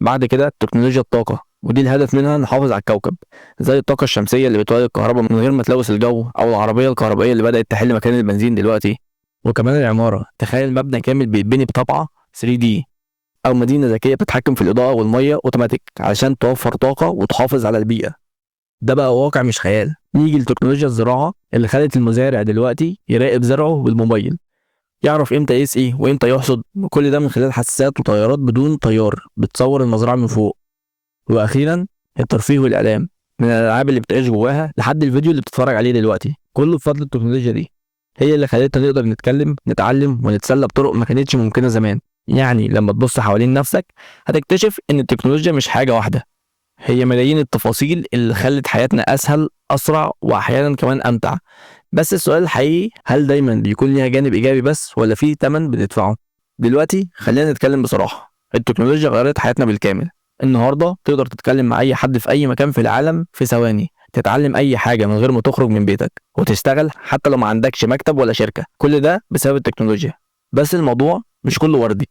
بعد كده تكنولوجيا الطاقة، ودي الهدف منها نحافظ على الكوكب، زي الطاقة الشمسية اللي بتولد الكهرباء من غير ما تلوث الجو، أو العربية الكهربائية اللي بدأت تحل مكان البنزين دلوقتي. وكمان العمارة، تخيل مبنى كامل بيتبني بطبعة 3D، أو مدينة ذكية بتتحكم في الإضاءة والمية أوتوماتيك علشان توفر طاقة وتحافظ على البيئة. ده بقى واقع مش خيال. نيجي لتكنولوجيا الزراعة اللي خلت المزارع دلوقتي يراقب زرعه بالموبايل، يعرف امتى يسقي وامتى يحصد، وكل ده من خلال حساسات وطيارات بدون طيار بتصور المزرعة من فوق. واخيرا الترفيه والاعلام، من الالعاب اللي بتعيش جواها لحد الفيديو اللي بتتفرج عليه دلوقتي، كله بفضل التكنولوجيا دي. هي اللي خلتنا نقدر نتكلم، نتعلم ونتسلى بطرق ما كانتش ممكنة زمان. يعني لما تبص حوالين نفسك هتكتشف ان التكنولوجيا مش حاجة واحدة، هي ملايين التفاصيل اللي خلت حياتنا اسهل، اسرع، واحيانا كمان امتع. بس السؤال الحقيقي، هل دايما بيكون ليها جانب ايجابي بس، ولا في تمن بندفعه؟ دلوقتي خلينا نتكلم بصراحة، التكنولوجيا غيرت حياتنا بالكامل. النهارده تقدر تتكلم مع اي حد في اي مكان في العالم في ثواني، تتعلم اي حاجة من غير ما تخرج من بيتك، وتشتغل حتى لو ما عندكش مكتب ولا شركة، كل ده بسبب التكنولوجيا. بس الموضوع مش كله وردي،